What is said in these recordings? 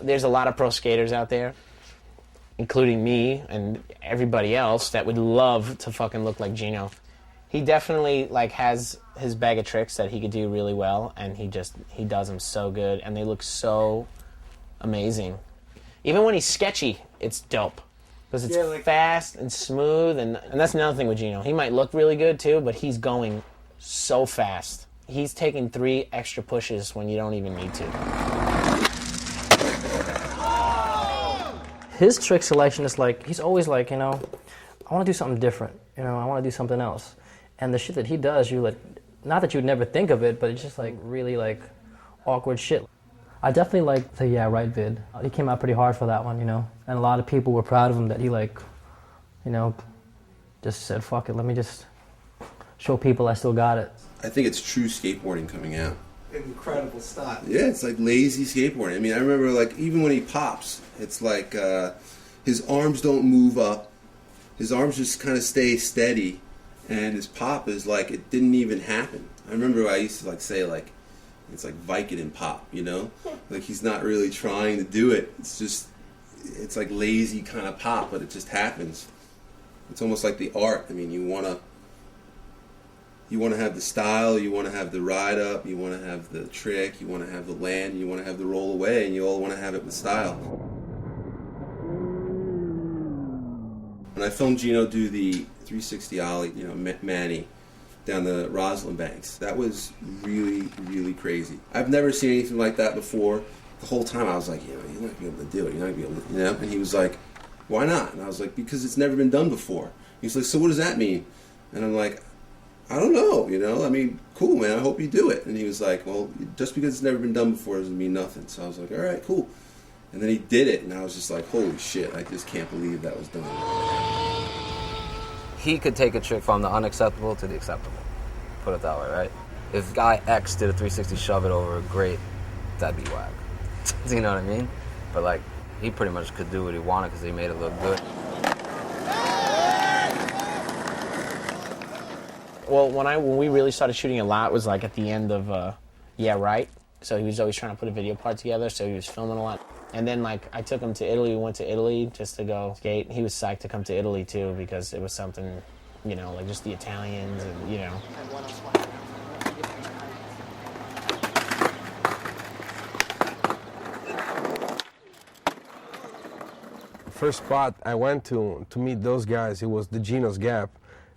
There's a lot of pro skaters out there, including me and everybody else, that would love to fucking look like Gino. He definitely like has his bag of tricks that he could do really well, and he does them so good, and they look so amazing. Even when he's sketchy, it's dope. Because it's like fast and smooth, and that's another thing with Gino. He might look really good too, but he's going so fast. He's taking 3 extra pushes when you don't even need to. His trick selection is like, he's always like, I want to do something different. I want to do something else. And the shit that he does, you like, not that you'd never think of it, but it's just like really like awkward shit. I definitely like the Yeah Right vid. He came out pretty hard for that one, and a lot of people were proud of him that he like, just said, fuck it, let me just show people I still got it. I think it's true skateboarding coming out. Incredible stuff. Yeah, it's like lazy skateboarding. I mean, I remember like even when he pops, it's like his arms don't move up. His arms just kind of stay steady, and his pop is like it didn't even happen. I remember I used to like say like it's like Vicodin pop, like he's not really trying to do it. It's like lazy kind of pop, but it just happens. It's almost like the art. I mean, you want to have the style, you want to have the ride up, you want to have the trick, you want to have the land, you want to have the roll away, and you all want to have it with style. When I filmed Gino do the 360 ollie, Manny, down the Roslyn Banks, that was really, really crazy. I've never seen anything like that before. The whole time I was like, you're not going to be able to do it, you're not going to be able to, And he was like, why not? And I was like, because it's never been done before. He's like, so what does that mean? And I'm like, I don't know, I mean, cool, man, I hope you do it. And he was like, well, just because it's never been done before doesn't mean nothing. So I was like, all right, cool. And then he did it, and I was just like, holy shit, I just can't believe that was done. He could take a trick from the unacceptable to the acceptable, put it that way, right? If guy X did a 360 shove it over, great, that'd be whack. You know what I mean? But like, he pretty much could do what he wanted because he made it look good. Well, when we really started shooting a lot was like at the end of Yeah Right. So he was always trying to put a video part together, so he was filming a lot. And then like I took him to Italy. We went to Italy just to go skate. He was psyched to come to Italy too because it was something, like just the Italians and First spot I went to meet those guys, it was the Gino's Gap.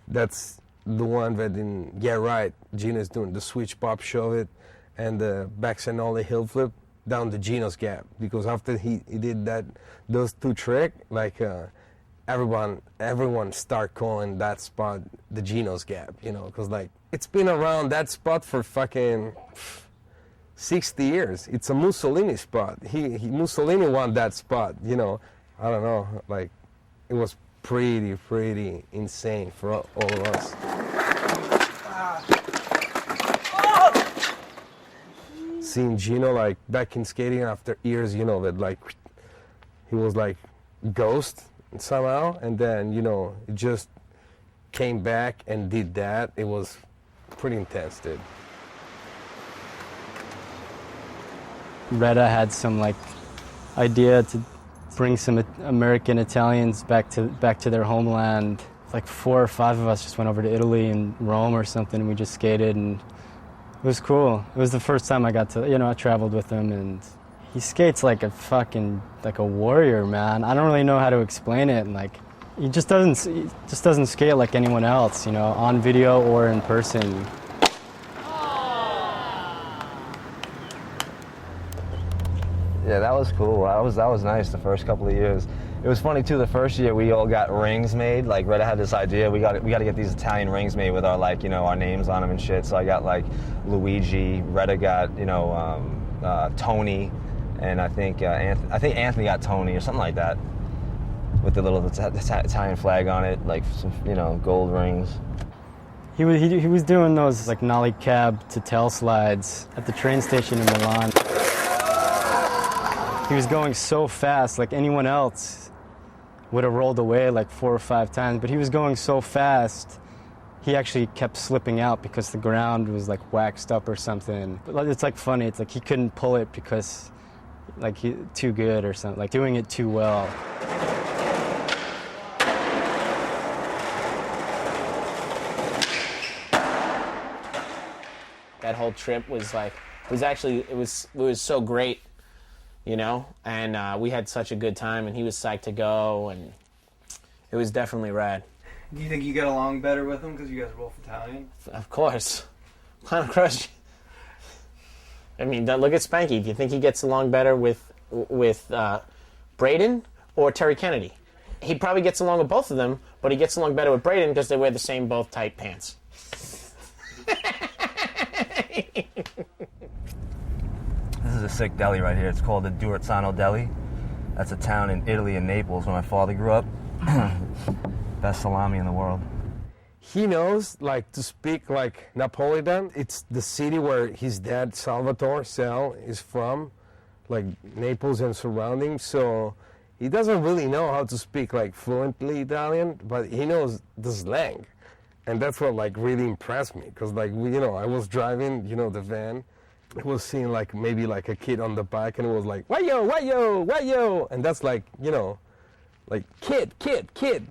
That's the one that in Yeah Right, Gino's doing the switch pop shove it and the backside ollie hill flip down the Gino's Gap. Because after he did those 2 tricks, like everyone start calling that spot the Gino's Gap, because like it's been around that spot for fucking 60 years. It's a Mussolini spot. Mussolini won that spot, I don't know, like it was pretty insane for all of us. Seeing Gino like back in skating after years, that like he was like ghost somehow, and then it just came back and did that. It was pretty intense, dude. Retta had some like idea to bring some American Italians back to their homeland. Like 4 or 5 of us just went over to Italy and Rome or something, and we just skated, and it was cool. It was the first time I got to, I traveled with him, and he skates like a warrior, man. I don't really know how to explain it, and like he just doesn't skate like anyone else, on video or in person. Yeah, that was cool. That was nice the first couple of years. It was funny too. The first year we all got rings made. Like Retta had this idea. We got to get these Italian rings made with our our names on them and shit. So I got like Luigi. Retta got Tony, and I think Anthony got Tony or something like that, with the little Italian flag on it, like some gold rings. He was doing those like nollie cab to tail slides at the train station in Milan. He was going so fast, like anyone else would have rolled away like 4 or 5 times, but he was going so fast, he actually kept slipping out because the ground was like waxed up or something. But it's like funny, it's like he couldn't pull it because too good or something, like doing it too well. That whole trip was like, it was so great, you know, and we had such a good time, and he was psyched to go, and it was definitely rad. Do you think you get along better with him because you guys are both Italian? Of course. Clown Crush. I mean, look at Spanky. Do you think he gets along better with Braden or Terry Kennedy? He probably gets along with both of them, but he gets along better with Braden because they wear the same both tight pants. This is a sick deli right here. It's called the Durezzano Deli. That's a town in Italy, in Naples, where my father grew up. Best salami in the world. He knows, like, to speak, like, Napolitan. It's the city where his dad, Salvatore Sal, is from, like, Naples and surroundings. So he doesn't really know how to speak, like, fluently Italian, but he knows the slang. And that's what, like, really impressed me. Because, like, I was driving, the van. I was seeing, like, maybe, like, a kid on the bike, and it was like, "Wayo, wayo, wayo," and that's like, like kid,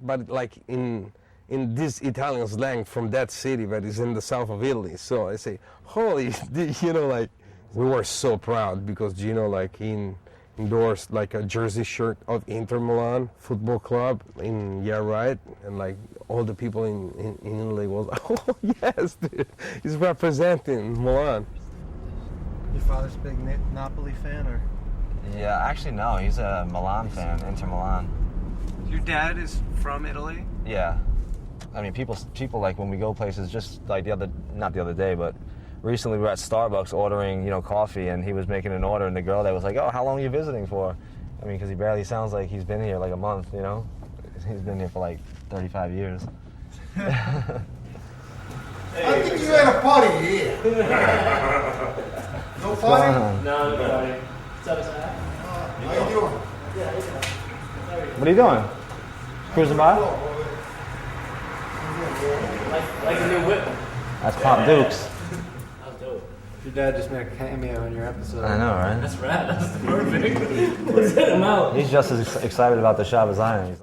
but like in this Italian slang from that city that is in the south of Italy. So I say, holy, like, we were so proud because Gino, like, endorsed like a jersey shirt of Inter Milan football club in and like all the people in Italy was, oh yes, dude, he's representing Milan. Your father's a big Napoli fan, or? Yeah, actually no, he's a Milan fan, Inter Milan. Your dad is from Italy? Yeah. I mean, people like when we go places, just like not the other day, but recently we were at Starbucks ordering, coffee, and he was making an order, and the girl there was like, "Oh, how long are you visiting for?" I mean, because he barely sounds like he's been here like a month, He's been here for like 35 years. I think you had a party here. No party? No party. What's up, Sam? How you doing? What are you doing? Cruising by? Like a new whip. That's Pop Dukes. That was dope. Your dad just made a cameo in your episode. I know, right? That's rad. That's perfect. Let's hit him out. He's just as excited about the shop as I am.